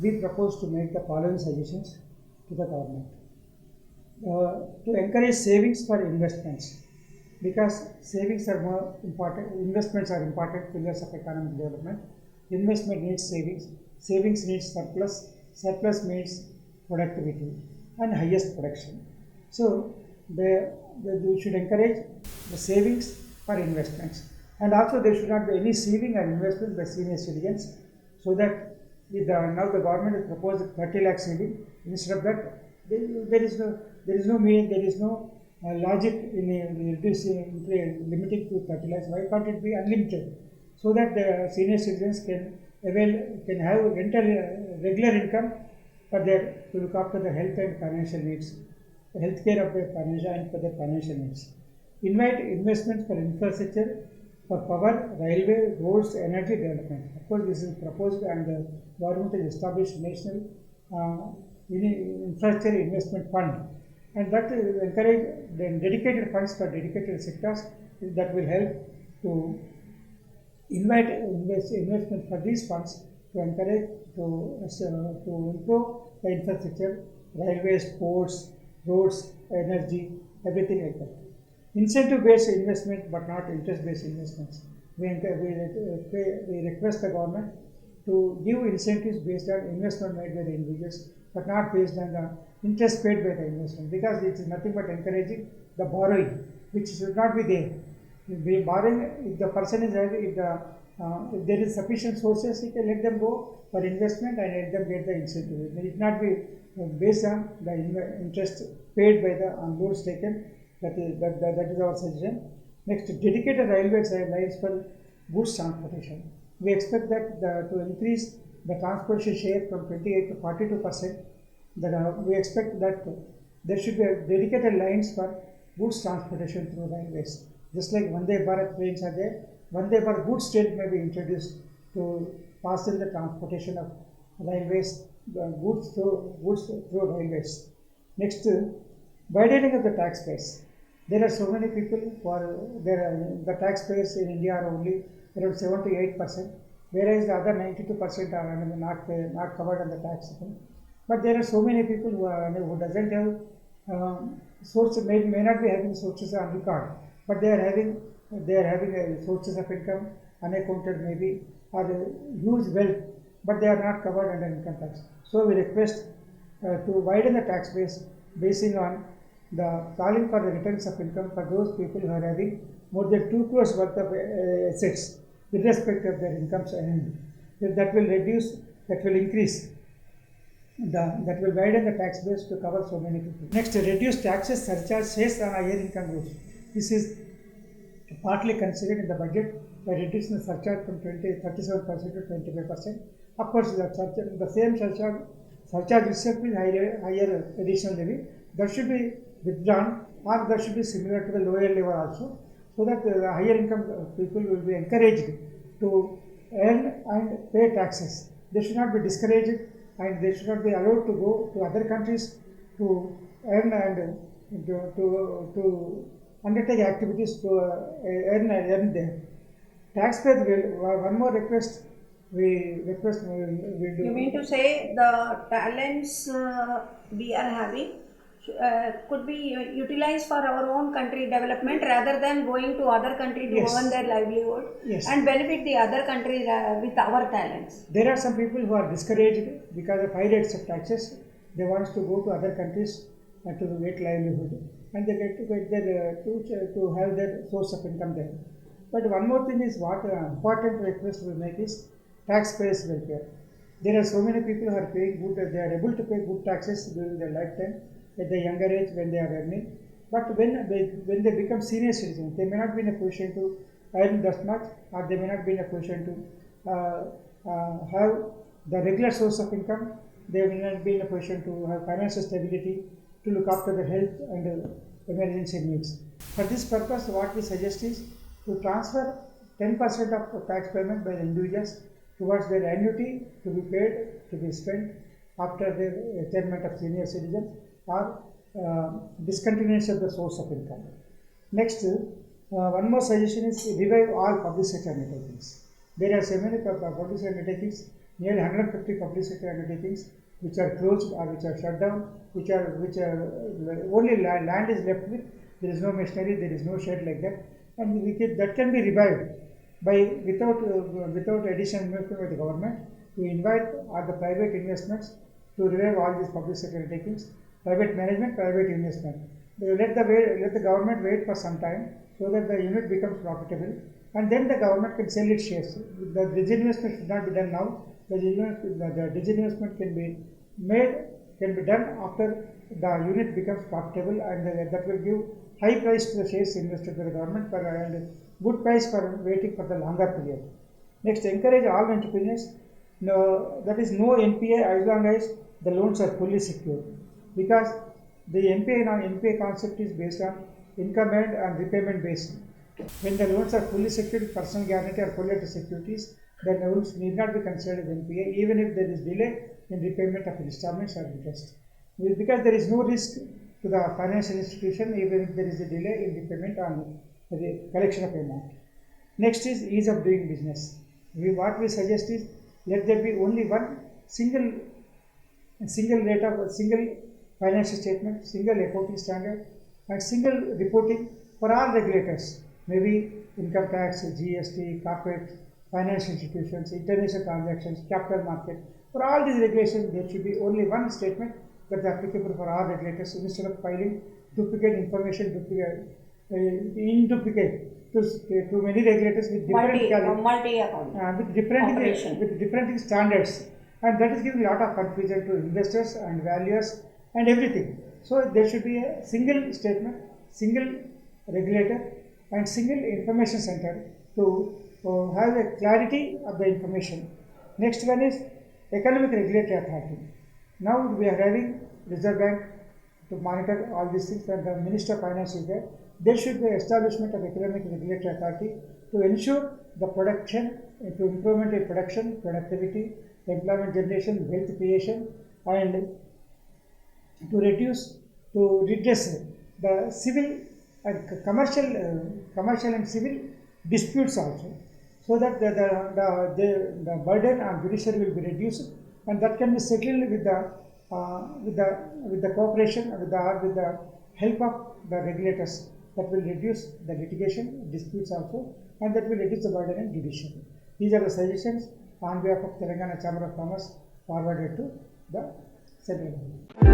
we propose to make the following suggestions to the government. To encourage savings for investments, because savings are more important, investments are important pillars of economic development. Investment needs savings, savings needs surplus, surplus needs productivity and highest production. So we should encourage the savings for investments, and also there should not be any saving or investment by senior citizens, so that now the government has proposed 30 lakh saving. Instead of that, there is no meaning, there is no logic in reducing, limiting to 30 lakhs. Why can't it be unlimited, so that the senior citizens can have regular income for to look after the health and financial needs, the health care of their financial and for their financial needs. Invite investments for infrastructure, for power, railway, roads, energy development. Of course, this is proposed, and the government has established national infrastructure investment fund, and that will encourage dedicated funds for dedicated sectors that will help to invite investment for these funds to encourage to improve the infrastructure, railways, ports, roads, energy, everything like that. Incentive-based investment, but not interest-based investments. We request the government to give incentives based on investment made by the individuals, but not based on the interest paid by the investment, because it is nothing but encouraging the borrowing, which should not be there. Borrowing, if the person is having, if there is sufficient sources, he can let them go for investment and let them get the incentive. It need not be based on the interest paid by the loans taken. That is our suggestion. Next, dedicated railway lines for goods transportation. We expect that to increase the transportation share from 28 to 42%. We expect that there should be dedicated lines for goods transportation through railways. Just like Vande Bharat trains are there, Vande Bharat goods train may be introduced to fasten the transportation of railways, goods through railways. Next, widening of the tax base. There are so many people who are the taxpayers in India are only around 7 to 8%, whereas the other 92% are not covered on the tax. But there are so many people who doesn't have sources, may not be having sources on record, but they are having sources of income, unaccounted maybe, or huge wealth, but they are not covered under income tax. So we request to widen the tax base, basing on the calling for the returns of income for those people who are having more than 2 crores worth of assets, irrespective of their incomes earned. That will increase, that will widen the tax base to cover so many people. Next, reduce taxes, surcharges on higher income groups. This is partly considered in the budget by reducing the surcharge from 37% to 25%. Of course, the same surcharge itself is higher additional levy. That should be withdrawn, or that should be similar to the lower level also, so that the higher income people will be encouraged to earn and pay taxes. They should not be discouraged, and they should not be allowed to go to other countries to earn and to undertake activities to earn there. Taxpayers will, one more request we do. You mean to say the talents we are having could be utilized for our own country development, rather than going to other country to earn their livelihood and benefit the other country with our talents. There are some people who are discouraged because of high rates of taxes. They want to go to other countries to get livelihood, and they get to have their source of income there. But one more thing is what important request we make is taxpayers welfare. There are so many people who are paying good, they are able to pay good taxes during their lifetime at the younger age when they are earning. But when they become senior citizens, they may not be in a position to earn that much, or they may not be in a position to have the regular source of income. They will not be in a position to have financial stability to look after the health and emergency needs. For this purpose, what we suggest is to transfer 10% of tax payment by the individuals towards their annuity to be paid, to be spent after their retirement of senior citizen, or discontinuance of the source of income. Next, one more suggestion is revive all public sector undertakings. There are so many public sector undertakings nearly 150 public sector undertakings which are closed or which are shut down, which are only land is left with. There is no machinery, there is no shed like that, and that can be revived by without additional investment by the government, to invite all the private investments to revive all these public sector undertakings, private management, private investment. They let the government wait for some time so that the unit becomes profitable, and then the government can sell its shares. The disinvestment should not be done now. The disinvestment can be done after the unit becomes profitable, and that will give high price to the shares invested by the government and good price for waiting for the longer period. Next, encourage all entrepreneurs. No, that is no NPA as long as the loans are fully secured, because the NPA concept is based on income and repayment based. When the loans are fully secured, personal guarantee or collateral securities, the loans need not be considered as NPA even if there is delay in repayment of installments or interest, because there is no risk to the financial institution even if there is a delay in repayment on the collection of amount. Next is ease of doing business. What we suggest is, let there be only one single rate of single financial statement, single accounting standard, and single reporting for all regulators, maybe income tax, GST, corporate, financial institutions, international transactions, capital market. For all these regulations, there should be only one statement that is applicable for all regulators, instead of filing duplicate information, in duplicate to many regulators with different standards, and that is giving a lot of confusion to investors and valuers and everything. So there should be a single statement, single regulator, and single information center to have a clarity of the information. Next one is economic regulatory authority. Now we are having Reserve Bank to monitor all these things, and the Minister of Finance is there. There should be establishment of economic regulatory authority to ensure the production, to improvement in production, productivity, employment generation, wealth creation, and to redress the civil and commercial and civil disputes also, so that the burden on judiciary will be reduced, and that can be settled with the cooperation, with the help of the regulators. That will reduce the litigation disputes also, and that will reduce the burden in judiciary. These are the suggestions on behalf of Telangana Chamber of Commerce forwarded to the Central Government.